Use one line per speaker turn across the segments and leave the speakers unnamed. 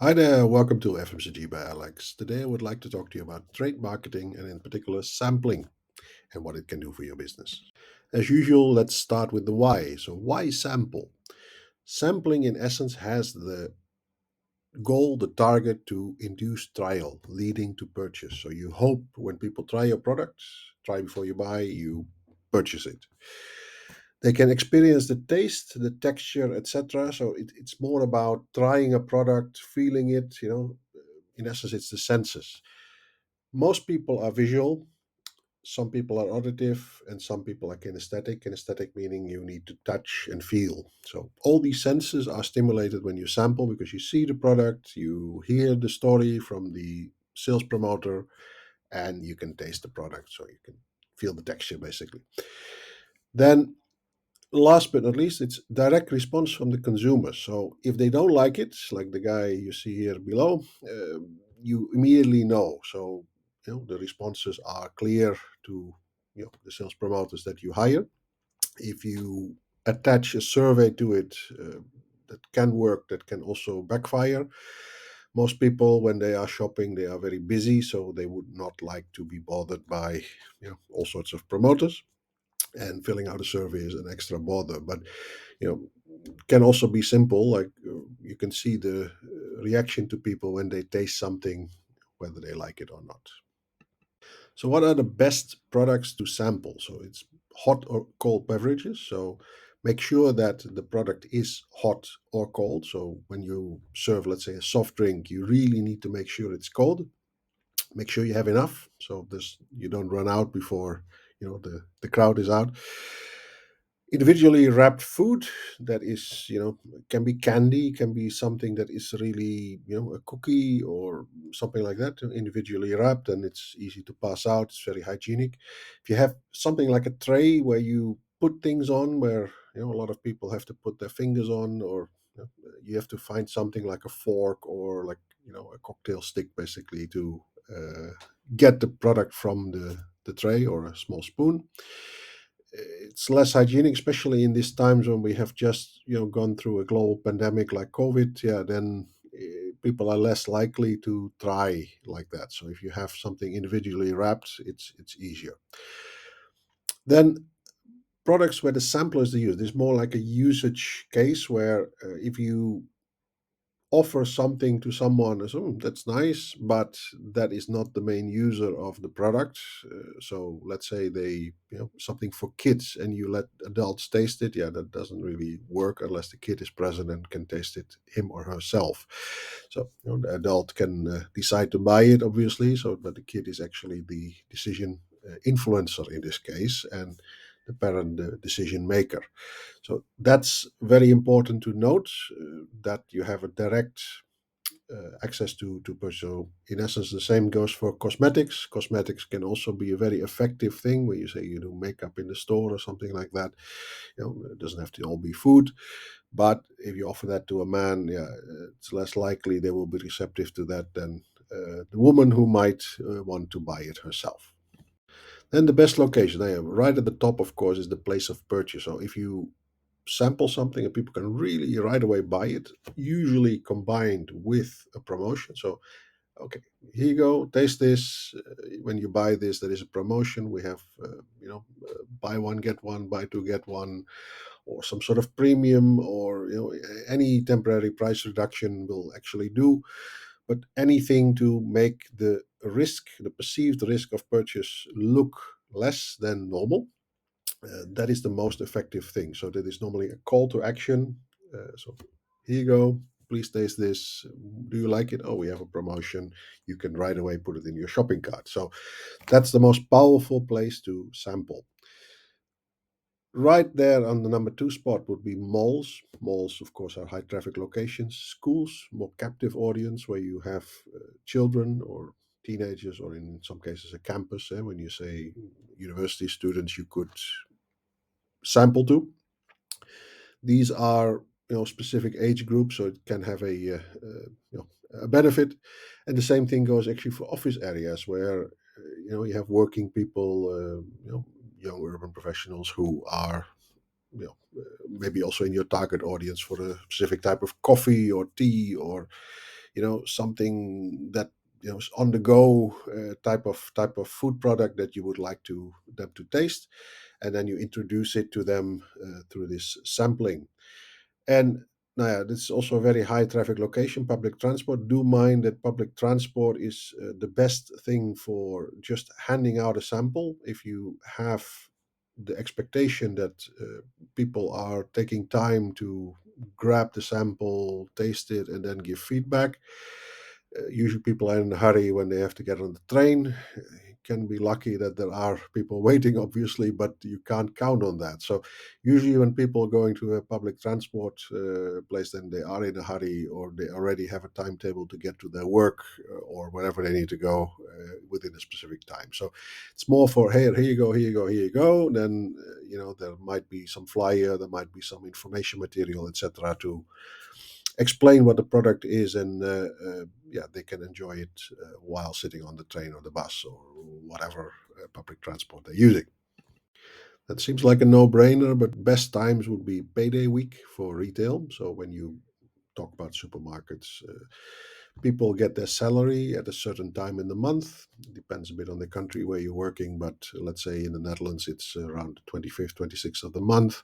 Hi there, welcome to FMCG by Alex. Today I would like to talk to you about trade marketing and, in particular, sampling and what it can do for your business. As usual, let's start with the why. So, why sample? Sampling, in essence, has the goal, the target to induce trial, leading to purchase. So, you hope when people try your product, try before you buy, you purchase it. They can experience the taste, the texture, etc. So it's more about trying a product, feeling it. In essence, it's the senses. Most people are visual, some people are auditive, and some people are kinesthetic. Kinesthetic meaning you need to touch and feel. So all these senses are stimulated when you sample because you see the product, you hear the story from the sales promoter, and you can taste the product. So you can feel the texture basically. Then last but not least, it's direct response from the consumer. So if they don't like it, like the guy you see here below, you immediately know. So the responses are clear to the sales promoters that you hire. If you attach a survey to it, that can work, that can also backfire. Most people, when they are shopping, they are very busy, so they would not like to be bothered by all sorts of promoters, and filling out a survey is an extra bother. But you know can also be simple, like you can see the reaction to people when they taste something, whether they like it or not. So what are the best products to sample? So it's hot or cold beverages. So make sure that the product is hot or cold. So when you serve, let's say, a soft drink, you really need to make sure it's cold. Make sure you have enough, so this you don't run out before the crowd is out. Individually wrapped food, that is, can be candy, can be something that is really, a cookie or something like that, individually wrapped, and it's easy to pass out. It's very hygienic. If you have something like a tray where you put things on, where a lot of people have to put their fingers on, or you have to find something like a fork or like a cocktail stick basically to get the product from the tray, or a small spoon. It's less hygienic, especially in these times when we have just gone through a global pandemic like COVID. Yeah, then people are less likely to try like that. So if you have something individually wrapped, it's easier. Then products where the sampler is the use. This is more like a usage case where if you offer something to someone as, "Oh, that's nice," but that is not the main user of the product. So let's say they, something for kids, and you let adults taste it. Yeah, that doesn't really work unless the kid is present and can taste it him or herself. So the adult can decide to buy it, obviously. So, but the kid is actually the decision influencer in this case, and the parent the decision maker. So that's very important to note, that you have a direct access to purchase. So in essence, the same goes for cosmetics. Cosmetics can also be a very effective thing where you say you do makeup in the store or something like that. It doesn't have to all be food, but if you offer that to a man, yeah, it's less likely they will be receptive to that than the woman who might want to buy it herself. Then the best location, right at the top, of course, is the place of purchase. So if you sample something and people can really right away buy it, usually combined with a promotion. So, okay, here you go, taste this. When you buy this, there is a promotion. We have, buy one, get one, buy two, get one, or some sort of premium, or, any temporary price reduction will actually do. But anything to make the risk, the perceived risk of purchase, look less than normal, that is the most effective thing. So that is normally a call to action. So here you go. Please taste this. Do you like it? Oh, we have a promotion. You can right away put it in your shopping cart. So that's the most powerful place to sample. Right there on the number two spot would be malls. Malls, of course, are high traffic locations. Schools, more captive audience, where you have children or teenagers, or in some cases a campus. When you say university students, you could sample to. These are specific age groups, so it can have a benefit. And the same thing goes actually for office areas where you have working people, young urban professionals who are maybe also in your target audience for a specific type of coffee or tea, or something that is on the go, type of food product that you would like to them to taste, and then you introduce it to them through this sampling. And now, yeah, this is also a very high traffic location, public transport. Do mind that public transport is the best thing for just handing out a sample. If you have the expectation that people are taking time to grab the sample, taste it, and then give feedback, usually people are in a hurry when they have to get on the train. You can be lucky that there are people waiting, obviously, but you can't count on that. So usually when people are going to a public transport place, then they are in a hurry, or they already have a timetable to get to their work or wherever they need to go within a specific time. So it's more for, hey, here you go, here you go, here you go. Then there might be some flyer, there might be some information material, etc., to explain what the product is, and yeah, they can enjoy it while sitting on the train or the bus or whatever public transport they're using. That seems like a no-brainer, but best times would be payday week for retail. So when you talk about supermarkets, people get their salary at a certain time in the month. It depends a bit on the country where you're working, but let's say in the Netherlands, it's around the 25th, 26th of the month.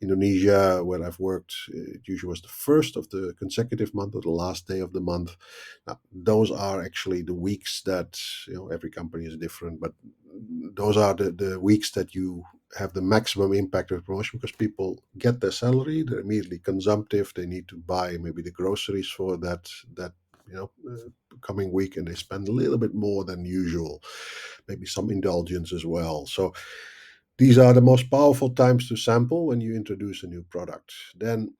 Indonesia, where I've worked, it usually was the first of the consecutive month or the last day of the month. Now, those are actually the weeks that, every company is different, but those are the weeks that you have the maximum impact of promotion, because people get their salary, they're immediately consumptive, they need to buy maybe the groceries for that coming week, and they spend a little bit more than usual, maybe some indulgence as well. So these are the most powerful times to sample when you introduce a new product. Then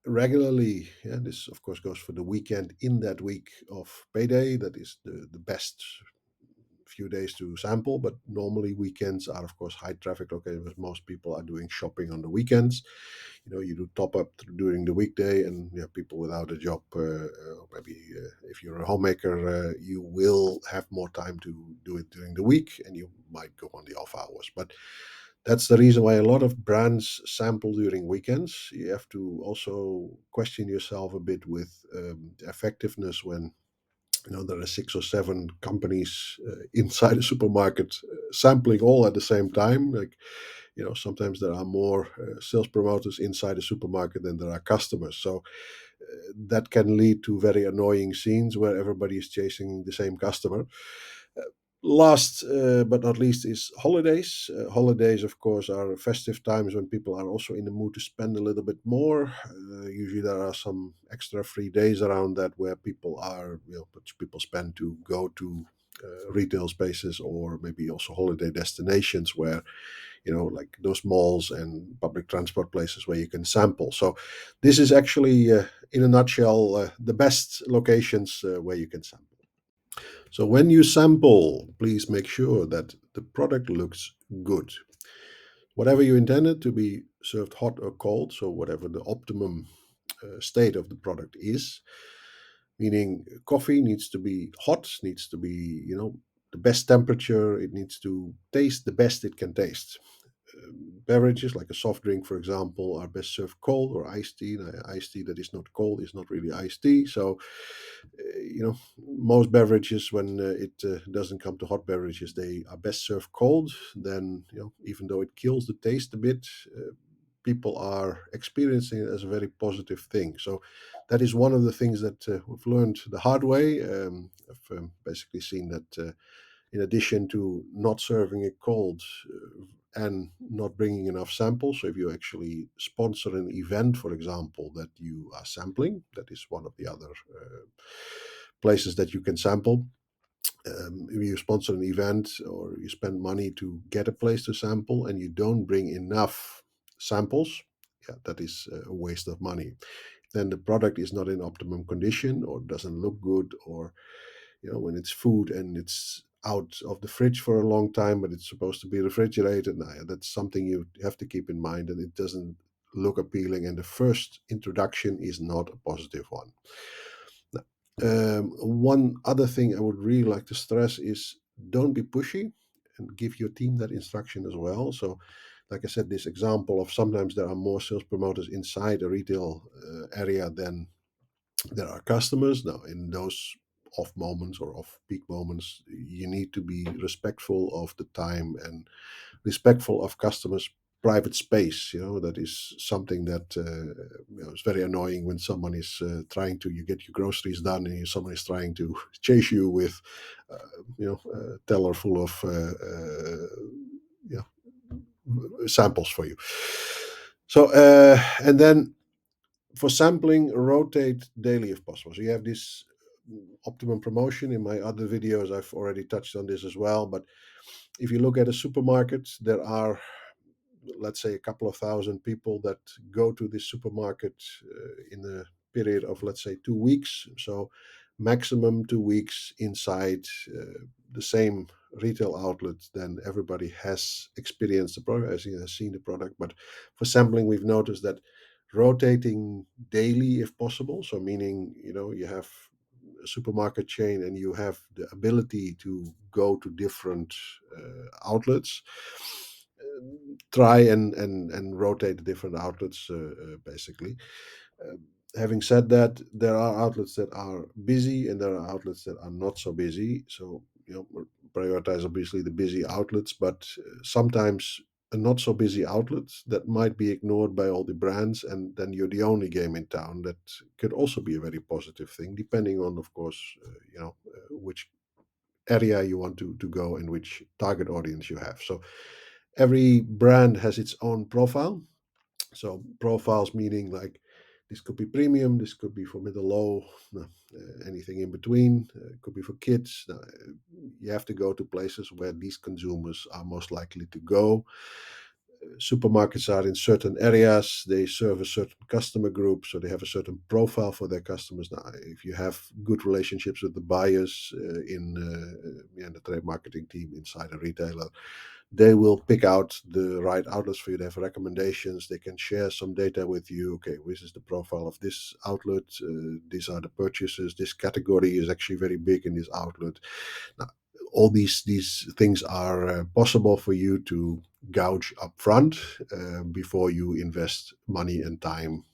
regularly, yeah, this of course goes for the weekend. In that week of payday, that is the best few days to sample, but normally weekends are of course high traffic locations, because most people are doing shopping on the weekends. You do top up during the weekday, and people without a job, maybe if you're a homemaker, you will have more time to do it during the week, and you might go on the off hours. But that's the reason why a lot of brands sample during weekends. You have to also question yourself a bit with the effectiveness when there are 6 or 7 companies inside a supermarket sampling all at the same time. Like, sometimes there are more sales promoters inside a supermarket than there are customers. So that can lead to very annoying scenes where everybody is chasing the same customer. Last but not least is holidays. Holidays, of course, are festive times when people are also in the mood to spend a little bit more. Usually, there are some extra free days around that where people are, which people spend to go to retail spaces, or maybe also holiday destinations where, like those malls and public transport places where you can sample. So, this is actually, in a nutshell, the best locations where you can sample. So when you sample, please make sure that the product looks good. Whatever you intended to be served hot or cold, so whatever the optimum state of the product is, meaning coffee needs to be hot, needs to be, the best temperature, it needs to taste the best it can taste. Beverages like a soft drink, for example, are best served cold, or iced tea. Now, iced tea that is not cold is not really iced tea. So, most beverages, when it doesn't come to hot beverages, they are best served cold. Then, even though it kills the taste a bit, people are experiencing it as a very positive thing. So, that is one of the things that we've learned the hard way. I've basically seen that. In addition to not serving it cold and not bringing enough samples. So if you actually sponsor an event, for example, that you are sampling, that is one of the other places that you can sample. If you sponsor an event or you spend money to get a place to sample and you don't bring enough samples, yeah, that is a waste of money. Then the product is not in optimum condition, or doesn't look good, or when it's food and it's out of the fridge for a long time, but it's supposed to be refrigerated. Now, that's something you have to keep in mind, that it doesn't look appealing, and the first introduction is not a positive one. Now, one other thing I would really like to stress is, don't be pushy, and give your team that instruction as well. So, like I said, this example of sometimes there are more sales promoters inside a retail area than There are customers. Now, in those off moments or off peak moments, you need to be respectful of the time and respectful of customers' private space. That is something that is very annoying when someone is trying to you get your groceries done and someone is trying to chase you with a teller full of samples for you. So and then for sampling, rotate daily if possible. So you have this optimum promotion. In my other videos, I've already touched on this as well. But if you look at a supermarket, there are, let's say, a couple of thousand people that go to this supermarket in a period of, let's say, 2 weeks. So maximum 2 weeks inside the same retail outlet, then everybody has experienced the product, has seen the product. But for sampling, we've noticed that rotating daily if possible, so meaning you have a supermarket chain and you have the ability to go to different outlets, try and rotate the different outlets basically. Um, Having said that, there are outlets that are busy and there are outlets that are not so busy. So prioritize obviously the busy outlets, but sometimes a not so busy outlet that might be ignored by all the brands, and then you're the only game in town. That could also be a very positive thing, depending on, of course, which area you want to go and which target audience you have. So every brand has its own profile. So profiles meaning like this could be premium, this could be for middle low, anything in between. It could be for kids. You have to go to places where these consumers are most likely to go. Supermarkets are in certain areas. They serve a certain customer group, so they have a certain profile for their customers. Now, if you have good relationships with the buyers in the trade marketing team inside a retailer, they will pick out the right outlets for you. They have recommendations. They can share some data with you. Okay, this is the profile of this outlet. These are the purchases. This category is actually very big in this outlet. Now, all these things are possible for you to gouge up front before you invest money and time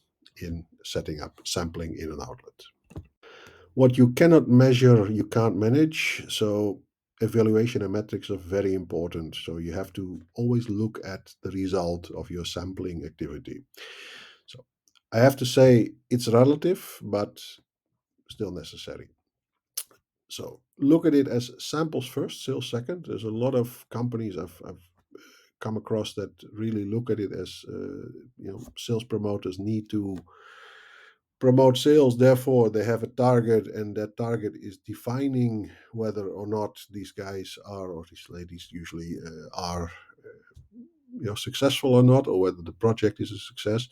in setting up sampling in an outlet. What you cannot measure, you can't manage. So evaluation and metrics are very important. So you have to always look at the result of your sampling activity. So I have to say it's relative, but still necessary. So look at it as samples first, sales second. There's a lot of companies I've come across that really look at it as sales promoters need to promote sales. Therefore, they have a target, and that target is defining whether or not these guys are, or these ladies usually are, successful or not, or whether the project is a success.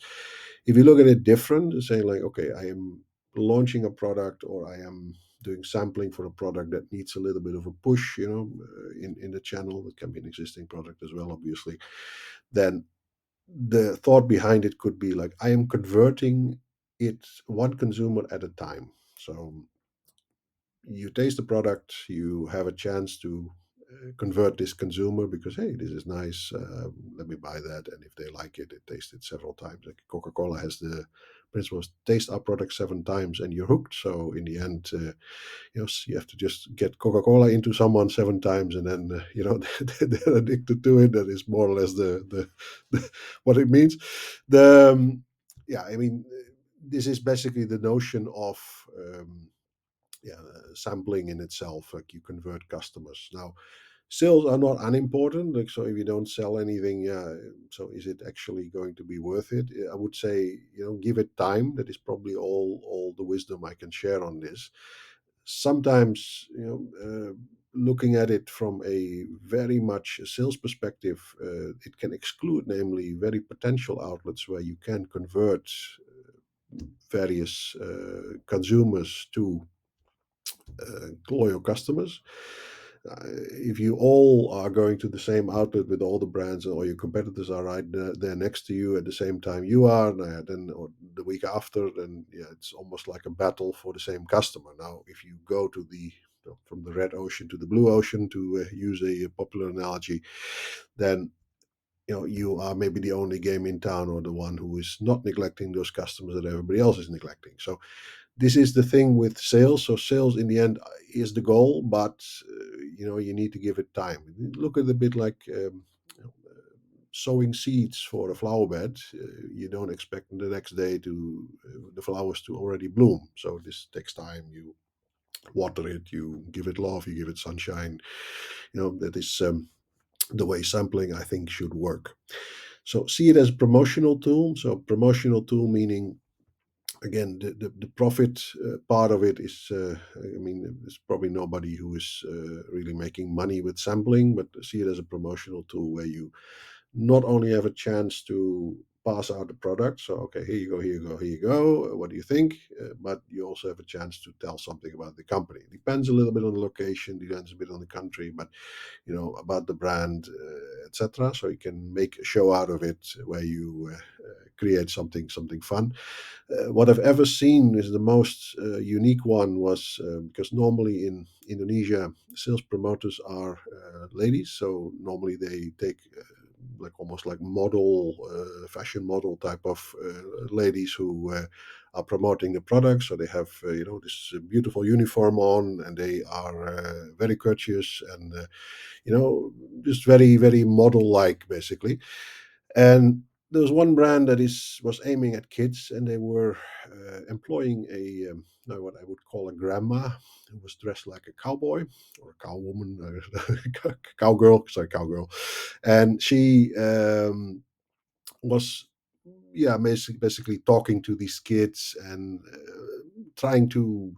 If you look at it different, saying like, okay, I am launching a product, or I am doing sampling for a product that needs a little bit of a push, in the channel. That can be an existing product as well, obviously. Then the thought behind it could be like, I am converting it one consumer at a time. So you taste the product, you have a chance to convert this consumer because, hey, this is nice, let me buy that. And if they like it, they taste it several times. Like Coca-Cola has the principle of taste our product 7 times and you're hooked. So in the end, you have to just get Coca-Cola into someone 7 times, and then they're addicted to it. That is more or less the what it means. The Yeah, I mean, this is basically the notion of sampling in itself. Like you convert customers. Now, sales are not unimportant. Like, so if you don't sell anything, yeah, so is it actually going to be worth it? I would say, give it time. That is probably all the wisdom I can share on this. Sometimes, looking at it from a very much sales perspective, it can exclude, namely, very potential outlets where you can convert various consumers to loyal customers. If you all are going to the same outlet with all the brands and all your competitors are right there next to you at the same time you are, then or the week after, then yeah, it's almost like a battle for the same customer. Now, if you go to from the red ocean to the blue ocean, to use a popular analogy, then you are maybe the only game in town or the one who is not neglecting those customers that everybody else is neglecting. So This is the thing with sales. So sales in the end is the goal, but you need to give it time. Look at a bit like sowing seeds for a flower bed. You don't expect the next day to the flowers to already bloom. So this takes time. You water it, you give it love, you give it sunshine. That is the way sampling, I think, should work. So see it as a promotional tool. So promotional tool meaning, again, the profit part of it is, I mean, there's probably nobody who is really making money with sampling, but see it as a promotional tool where you not only have a chance to pass out the product. So, okay, here you go, here you go, here you go. What do you think? But you also have a chance to tell something about the company. It depends a little bit on the location, depends a bit on the country, but about the brand, etc. So you can make a show out of it where you create something fun. What I've ever seen is the most unique one was because normally in Indonesia, sales promoters are ladies. So normally they take like almost like model, fashion model type of ladies who are promoting the product. So they have this beautiful uniform on, and they are very courteous and just very very model like basically. And there was one brand that was aiming at kids, and they were employing a now what I would call a grandma who was dressed like a cowboy or a cowwoman, cowgirl, sorry, cowgirl, and she was basically talking to these kids and trying to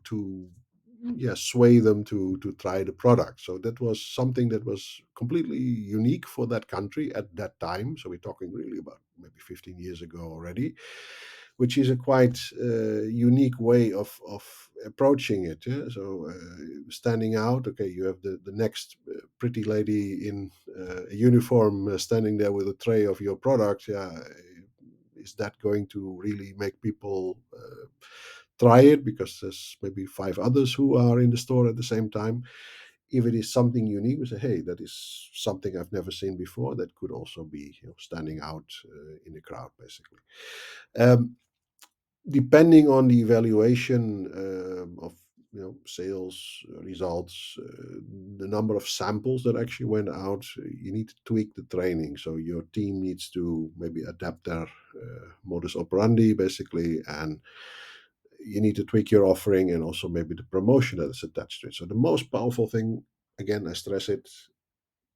sway them to try the product. So that was something that was completely unique for that country at that time. So we're talking really about maybe 15 years ago already, which is a quite unique way of approaching it. Yeah? So standing out, okay, you have the next pretty lady in a uniform standing there with a tray of your product. Yeah, is that going to really make people try it because there's maybe five others who are in the store at the same time? If it is something unique, we say, hey, that is something I've never seen before. That could also be standing out in the crowd, basically. Um, Depending on the evaluation of sales results, the number of samples that actually went out, you need to tweak the training. So your team needs to maybe adapt their modus operandi, basically, and you need to tweak your offering and also maybe the promotion that is attached to it. So the most powerful thing, again, I stress it,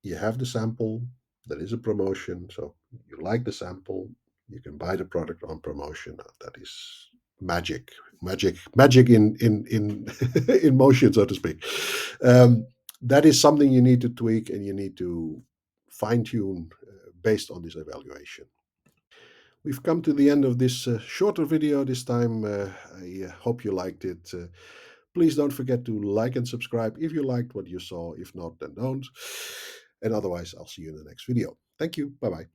you have the sample, there is a promotion. So you like the sample, you can buy the product on promotion. That is magic in in motion, so to speak. That is something you need to tweak and you need to fine tune based on this evaluation. We've come to the end of this shorter video this time. I hope you liked it. Please don't forget to like and subscribe if you liked what you saw. If not, then don't. And otherwise, I'll see you in the next video. Thank you. Bye bye.